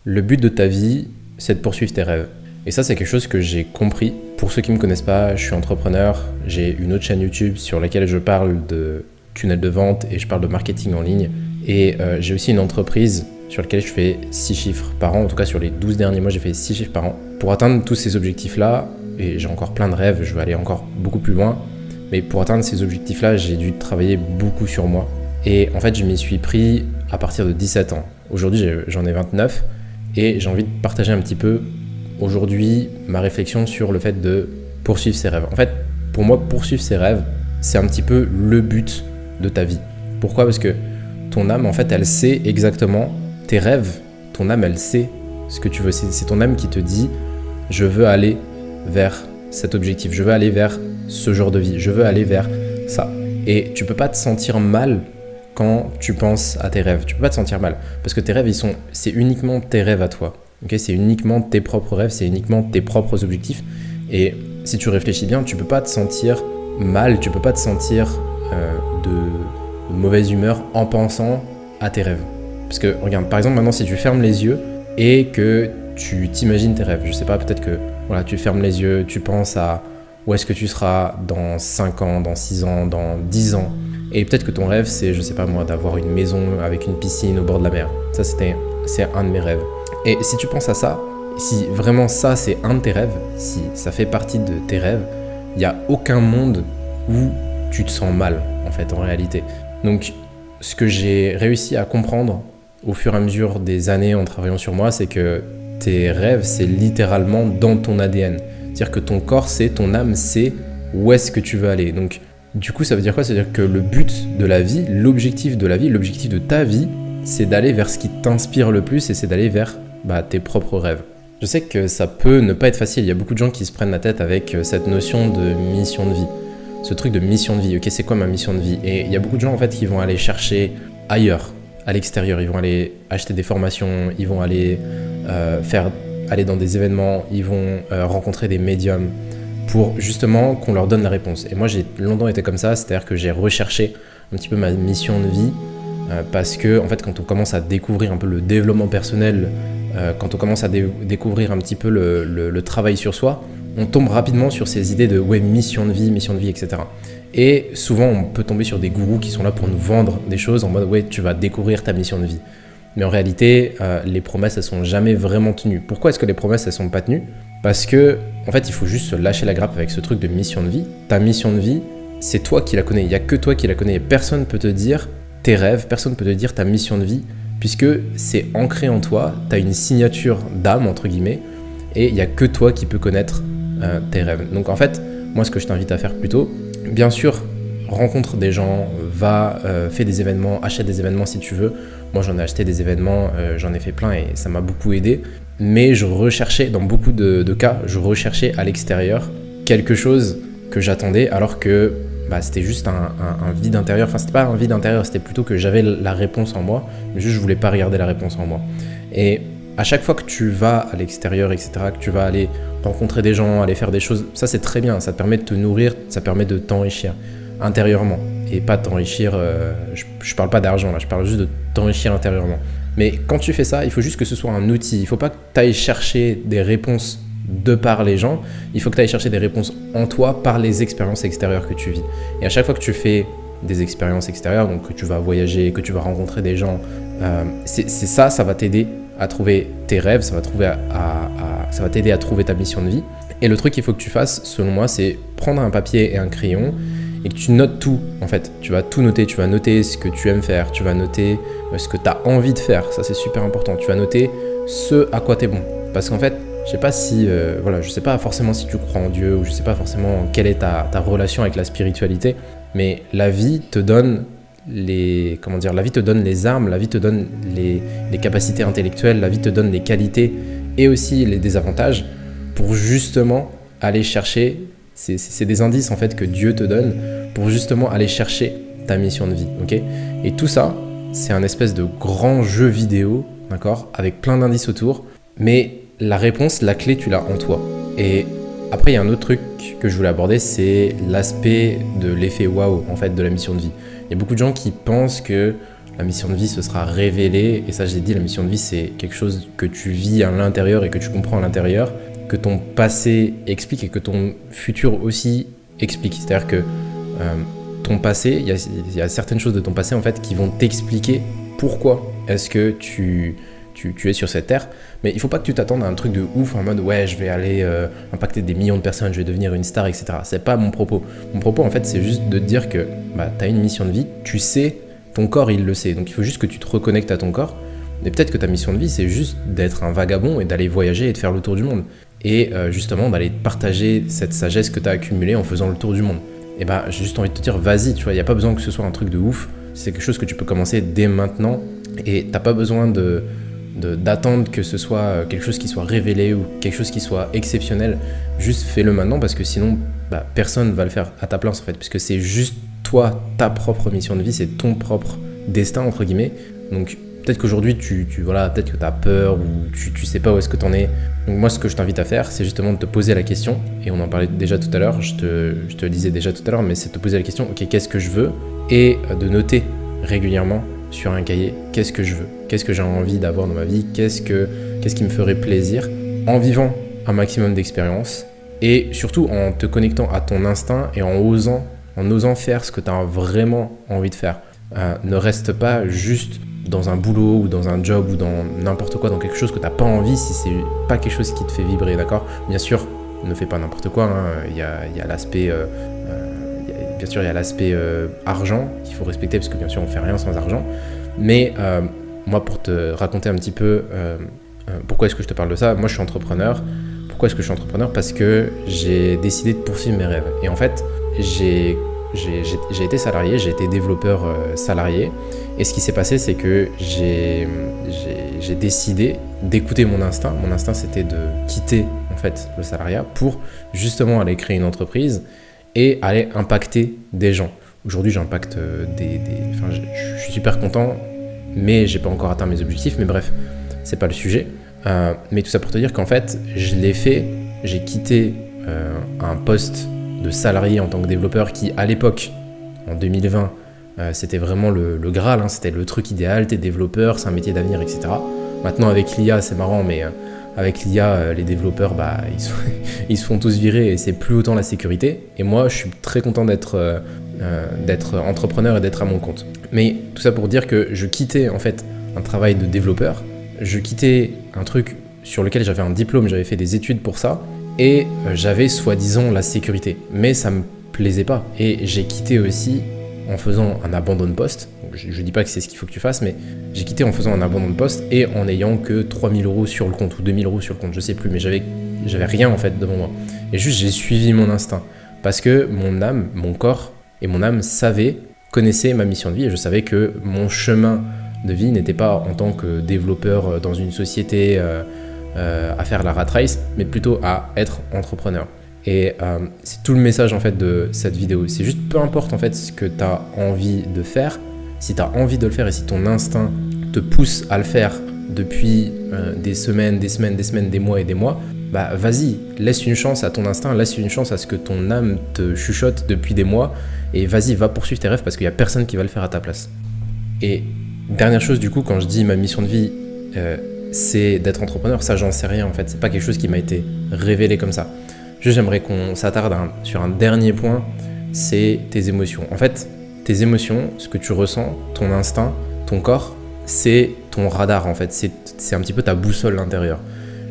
Le but de ta vie, c'est de poursuivre tes rêves. Et ça, c'est quelque chose que j'ai compris. Pour ceux qui ne me connaissent pas, je suis entrepreneur. J'ai une autre chaîne YouTube sur laquelle je parle de tunnel de vente et je parle de marketing en ligne. Et j'ai aussi une entreprise sur laquelle je fais 6 chiffres par an. En tout cas, sur les 12 derniers mois, j'ai fait 6 chiffres par an. Pour atteindre tous ces objectifs-là, et j'ai encore plein de rêves, je vais aller encore beaucoup plus loin. Mais pour atteindre ces objectifs-là, j'ai dû travailler beaucoup sur moi. Et en fait, je m'y suis pris à partir de 17 ans. Aujourd'hui, j'en ai 29. Et j'ai envie de partager un petit peu aujourd'hui ma réflexion sur le fait de poursuivre ses rêves. En fait, pour moi, poursuivre ses rêves, c'est un petit peu le but de ta vie. Pourquoi ? Parce que ton âme, en fait, elle sait exactement tes rêves. Ton âme, elle sait ce que tu veux. C'est ton âme qui te dit « je veux aller vers cet objectif, je veux aller vers ce genre de vie, je veux aller vers ça ». Et tu peux pas te sentir mal quand tu penses à tes rêves. Tu peux pas te sentir mal parce que tes rêves, c'est uniquement tes rêves à toi. Okay, c'est uniquement tes propres rêves, c'est uniquement tes propres objectifs. Et si tu réfléchis bien, tu peux pas te sentir mal, tu peux pas te sentir de mauvaise humeur en pensant à tes rêves. Parce que regarde, par exemple, maintenant, si tu fermes les yeux et que tu t'imagines tes rêves, je sais pas, peut-être que voilà, tu fermes les yeux, tu penses à où est-ce que tu seras dans 5 ans, dans 6 ans, dans 10 ans. Et peut-être que ton rêve, c'est, je sais pas moi, d'avoir une maison avec une piscine au bord de la mer. Ça, c'est un de mes rêves. Et si tu penses à ça, si vraiment ça, c'est un de tes rêves, si ça fait partie de tes rêves, il n'y a aucun monde où tu te sens mal, en fait, en réalité. Donc, ce que j'ai réussi à comprendre au fur et à mesure des années en travaillant sur moi, c'est que tes rêves, c'est littéralement dans ton ADN. C'est-à-dire que ton corps sait, ton âme sait où est-ce que tu veux aller. Donc, du coup, ça veut dire quoi ? C'est-à-dire que le but de la vie, l'objectif de la vie, l'objectif de ta vie, c'est d'aller vers ce qui t'inspire le plus et c'est d'aller vers tes propres rêves. Je sais que ça peut ne pas être facile. Il y a beaucoup de gens qui se prennent la tête avec cette notion de mission de vie. Ce truc de mission de vie. Ok, c'est quoi ma mission de vie ? Et il y a beaucoup de gens en fait qui vont aller chercher ailleurs, à l'extérieur. Ils vont aller acheter des formations, ils vont aller aller dans des événements, ils vont rencontrer des médiums pour justement qu'on leur donne la réponse. Et moi, j'ai longtemps été comme ça, c'est-à-dire que j'ai recherché un petit peu ma mission de vie parce que, en fait, quand on commence à découvrir un peu le développement personnel, quand on commence à découvrir un petit peu le travail sur soi, on tombe rapidement sur ces idées de mission de vie, etc. Et souvent, on peut tomber sur des gourous qui sont là pour nous vendre des choses en mode tu vas découvrir ta mission de vie. Mais en réalité, les promesses, elles sont jamais vraiment tenues. Pourquoi est-ce que les promesses, elles sont pas tenues ? Parce que, en fait, il faut juste se lâcher la grappe avec ce truc de mission de vie. Ta mission de vie, c'est toi qui la connais. Il n'y a que toi qui la connais. Personne ne peut te dire tes rêves, personne ne peut te dire ta mission de vie, puisque c'est ancré en toi. Tu as une signature d'âme, entre guillemets, et il n'y a que toi qui peux connaître tes rêves. Donc, en fait, moi, ce que je t'invite à faire plutôt, bien sûr, rencontre des gens, fais des événements, achète des événements si tu veux. Moi, j'en ai acheté des événements, j'en ai fait plein et ça m'a beaucoup aidé. Mais je recherchais, dans beaucoup de cas, je recherchais à l'extérieur quelque chose que j'attendais alors que c'était juste un vide intérieur. Enfin, c'était pas un vide intérieur, c'était plutôt que j'avais la réponse en moi, mais juste je voulais pas regarder la réponse en moi. Et à chaque fois que tu vas à l'extérieur, etc., que tu vas aller rencontrer des gens, aller faire des choses, ça c'est très bien, ça te permet de te nourrir, ça permet de t'enrichir intérieurement. Et pas de t'enrichir, je parle pas d'argent là, je parle juste de t'enrichir intérieurement. Mais quand tu fais ça, il faut juste que ce soit un outil. Il ne faut pas que tu ailles chercher des réponses de par les gens. Il faut que tu ailles chercher des réponses en toi par les expériences extérieures que tu vis. Et à chaque fois que tu fais des expériences extérieures, donc que tu vas voyager, que tu vas rencontrer des gens, ça va t'aider à trouver tes rêves, ça va t'aider à trouver ta mission de vie. Et le truc qu'il faut que tu fasses, selon moi, c'est prendre un papier et un crayon et que tu notes tout, en fait. Tu vas tout noter, tu vas noter ce que tu aimes faire, tu vas noter ce que tu as envie de faire, ça c'est super important. Tu vas noter ce à quoi tu es bon. Parce qu'en fait, je sais pas si, je sais pas forcément si tu crois en Dieu ou je sais pas forcément quelle est ta relation avec la spiritualité, mais la vie te donne la vie te donne les armes, la vie te donne les capacités intellectuelles, la vie te donne les qualités et aussi les désavantages pour justement aller chercher, c'est des indices en fait que Dieu te donne pour justement aller chercher ta mission de vie, ok ? Et tout ça, c'est un espèce de grand jeu vidéo, d'accord ? Avec plein d'indices autour, mais la réponse, la clé, tu l'as en toi. Et après, il y a un autre truc que je voulais aborder, c'est l'aspect de l'effet waouh, en fait, de la mission de vie. Il y a beaucoup de gens qui pensent que La mission de vie, ce sera révélé. Et ça, j'ai dit, la mission de vie, c'est quelque chose que tu vis à l'intérieur et que tu comprends à l'intérieur, que ton passé explique et que ton futur aussi explique. C'est-à-dire que ton passé, il y a certaines choses de ton passé en fait qui vont t'expliquer pourquoi est-ce que tu es sur cette terre. Mais il faut pas que tu t'attendes à un truc de ouf en mode ouais, je vais aller impacter des millions de personnes, je vais devenir une star, etc. C'est pas mon propos. Mon propos en fait, c'est juste de te dire que tu as une mission de vie, tu sais, ton corps il le sait. Donc il faut juste que tu te reconnectes à ton corps. Mais peut-être que ta mission de vie, c'est juste d'être un vagabond et d'aller voyager et de faire le tour du monde. Et justement d'aller partager cette sagesse que tu as accumulée en faisant le tour du monde. Et j'ai juste envie de te dire, vas-y, tu vois, il n'y a pas besoin que ce soit un truc de ouf. C'est quelque chose que tu peux commencer dès maintenant. Et t'as pas besoin d'attendre que ce soit quelque chose qui soit révélé ou quelque chose qui soit exceptionnel. Juste fais-le maintenant parce que sinon, personne va le faire à ta place en fait. Puisque c'est juste toi, ta propre mission de vie, c'est ton propre destin, entre guillemets. Donc peut-être qu'aujourd'hui, peut-être que tu as peur ou tu sais pas où est-ce que tu en es. Donc moi, ce que je t'invite à faire, c'est justement de te poser la question. Et on en parlait déjà tout à l'heure, je te le disais déjà tout à l'heure, mais c'est de te poser la question, ok, qu'est-ce que je veux? Et de noter régulièrement sur un cahier, qu'est-ce que je veux? Qu'est-ce que j'ai envie d'avoir dans ma vie? Qu'est-ce qui me ferait plaisir? En vivant un maximum d'expériences et surtout en te connectant à ton instinct et en osant faire ce que tu as vraiment envie de faire. Ne reste pas juste dans un boulot ou dans un job ou dans n'importe quoi, dans quelque chose que tu n'as pas envie si c'est pas quelque chose qui te fait vibrer, d'accord? Bien sûr, ne fais pas n'importe quoi, hein. Il y a l'aspect bien sûr il y a l'aspect argent qu'il faut respecter parce que bien sûr on fait rien sans argent, mais moi pour te raconter un petit peu pourquoi est-ce que je te parle de ça, moi je suis entrepreneur. Pourquoi est-ce que je suis entrepreneur? Parce que j'ai décidé de poursuivre mes rêves et en fait j'ai été salarié, j'ai été développeur salarié. Et ce qui s'est passé, c'est que j'ai décidé d'écouter mon instinct. Mon instinct, c'était de quitter en fait le salariat pour justement aller créer une entreprise et aller impacter des gens. Aujourd'hui, j'impacte je suis super content, mais j'ai pas encore atteint mes objectifs. Mais bref, c'est pas le sujet. Mais tout ça pour te dire qu'en fait, je l'ai fait. J'ai quitté un poste de salarié en tant que développeur qui, à l'époque, en 2020, c'était vraiment le Graal, hein, c'était le truc idéal, t'es développeur, c'est un métier d'avenir, etc. Maintenant, avec l'IA, c'est marrant, mais avec l'IA, les développeurs, ils se font tous virer et c'est plus autant la sécurité. Et moi, je suis très content d'être entrepreneur et d'être à mon compte. Mais tout ça pour dire que je quittais en fait un travail de développeur, je quittais un truc sur lequel j'avais un diplôme, j'avais fait des études pour ça, et j'avais soi-disant la sécurité. Mais ça me plaisait pas. Et j'ai quitté aussi en faisant un abandon de poste. Je dis pas que c'est ce qu'il faut que tu fasses, mais j'ai quitté en faisant un abandon de poste et en n'ayant que 3 000 € sur le compte ou 2 000 € sur le compte, je sais plus, mais j'avais rien en fait devant moi. Et juste j'ai suivi mon instinct parce que mon âme, mon corps et mon âme connaissaient ma mission de vie et je savais que mon chemin de vie n'était pas en tant que développeur dans une société à faire la rat race, mais plutôt à être entrepreneur. Et c'est tout le message en fait de cette vidéo. C'est juste peu importe en fait ce que tu as envie de faire, si tu as envie de le faire et si ton instinct te pousse à le faire depuis des semaines, des mois et des mois, vas-y, laisse une chance à ton instinct, laisse une chance à ce que ton âme te chuchote depuis des mois et vas-y, va poursuivre tes rêves parce qu'il n'y a personne qui va le faire à ta place. Et dernière chose du coup, quand je dis ma mission de vie, c'est d'être entrepreneur, ça j'en sais rien en fait, c'est pas quelque chose qui m'a été révélé comme ça. J'aimerais qu'on s'attarde sur un dernier point, c'est tes émotions. En fait, tes émotions, ce que tu ressens, ton instinct, ton corps, c'est ton radar en fait, c'est un petit peu ta boussole intérieure.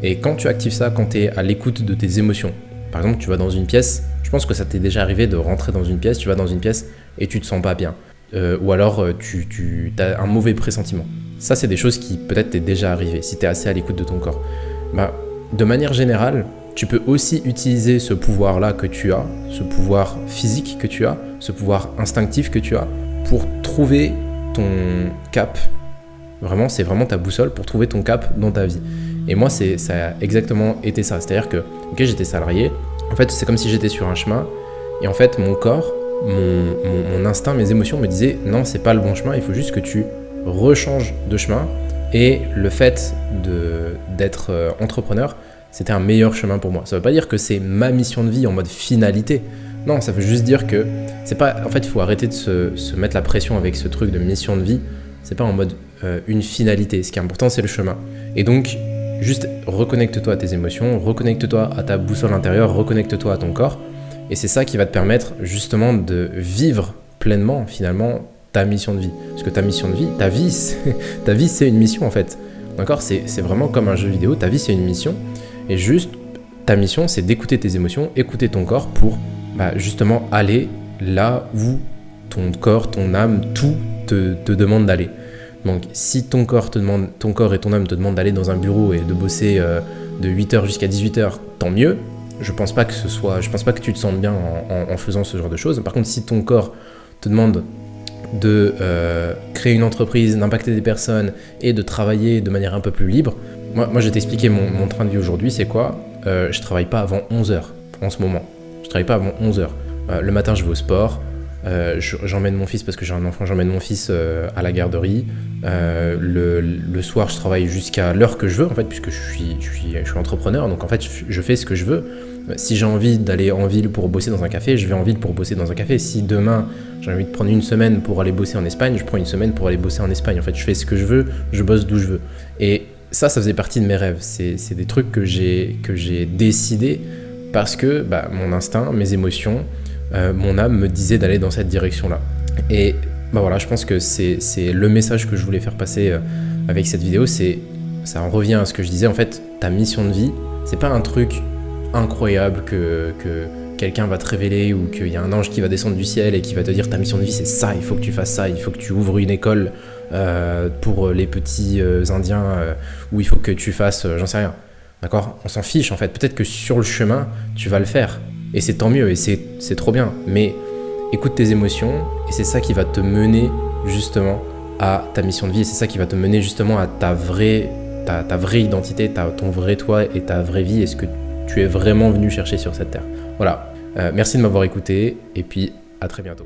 Et quand tu actives ça, quand tu es à l'écoute de tes émotions, par exemple tu vas dans une pièce, je pense que ça t'est déjà arrivé de rentrer dans une pièce, tu vas dans une pièce et tu te sens pas bien. Ou alors tu as un mauvais pressentiment. Ça c'est des choses qui peut-être t'est déjà arrivé si tu es assez à l'écoute de ton corps. De manière générale, tu peux aussi utiliser ce pouvoir-là que tu as, ce pouvoir physique que tu as, ce pouvoir instinctif que tu as, pour trouver ton cap. Vraiment, c'est vraiment ta boussole pour trouver ton cap dans ta vie. Et moi, ça a exactement été ça. C'est-à-dire que, ok, j'étais salarié. En fait, c'est comme si j'étais sur un chemin. Et en fait, mon corps, mon instinct, mes émotions me disaient « Non, c'est pas le bon chemin, il faut juste que tu rechanges de chemin. » Et le fait d'être entrepreneur, c'était un meilleur chemin pour moi. Ça veut pas dire que c'est ma mission de vie en mode finalité. Non, ça veut juste dire que c'est pas. En fait, il faut arrêter de se mettre la pression avec ce truc de mission de vie. c'est pas en mode une finalité. Ce qui est important, c'est le chemin. Et donc, juste reconnecte-toi à tes émotions, reconnecte-toi à ta boussole intérieure, reconnecte-toi à ton corps. Et c'est ça qui va te permettre justement de vivre pleinement, finalement, ta mission de vie. Parce que ta mission de vie, ta vie, c'est une mission en fait. D'accord ? C'est vraiment comme un jeu vidéo, ta vie, c'est une mission. Et juste, ta mission, c'est d'écouter tes émotions, écouter ton corps pour justement aller là où ton corps, ton âme, tout te demande d'aller. Donc si ton corps et ton âme te demandent d'aller dans un bureau et de bosser de 8h jusqu'à 18h, tant mieux. Je pense pas que tu te sentes bien en faisant ce genre de choses. Par contre, si ton corps te demande de créer une entreprise, d'impacter des personnes et de travailler de manière un peu plus libre, moi je vais t'expliquer mon train de vie aujourd'hui, c'est quoi ? Je travaille pas avant 11h en ce moment. Je travaille pas avant 11h. Le matin, je vais au sport. J'emmène mon fils parce que j'ai un enfant, j'emmène mon fils à la garderie. Le soir, je travaille jusqu'à l'heure que je veux en fait, puisque je suis entrepreneur, donc en fait, je fais ce que je veux. Si j'ai envie d'aller en ville pour bosser dans un café, je vais en ville pour bosser dans un café. Si demain, j'ai envie de prendre une semaine pour aller bosser en Espagne, je prends une semaine pour aller bosser en Espagne. En fait, je fais ce que je veux, je bosse d'où je veux. Et ça faisait partie de mes rêves. C'est des trucs que j'ai décidé parce que mon instinct, mes émotions, mon âme me disait d'aller dans cette direction-là. Et voilà, je pense que c'est le message que je voulais faire passer avec cette vidéo. Ça en revient à ce que je disais. En fait, ta mission de vie, c'est pas un truc incroyable que quelqu'un va te révéler ou qu'il y a un ange qui va descendre du ciel et qui va te dire ta mission de vie c'est ça, il faut que tu fasses ça, il faut que tu ouvres une école pour les petits indiens ou il faut que tu fasses j'en sais rien, d'accord ? On s'en fiche en fait, peut-être que sur le chemin tu vas le faire et c'est tant mieux et c'est trop bien, mais écoute tes émotions et c'est ça qui va te mener justement à ta mission de vie et c'est ça qui va te mener justement à ta vraie identité, ton vrai toi et ta vraie vie et ce que tu es vraiment venu chercher sur cette terre. Voilà, merci de m'avoir écouté et puis à très bientôt.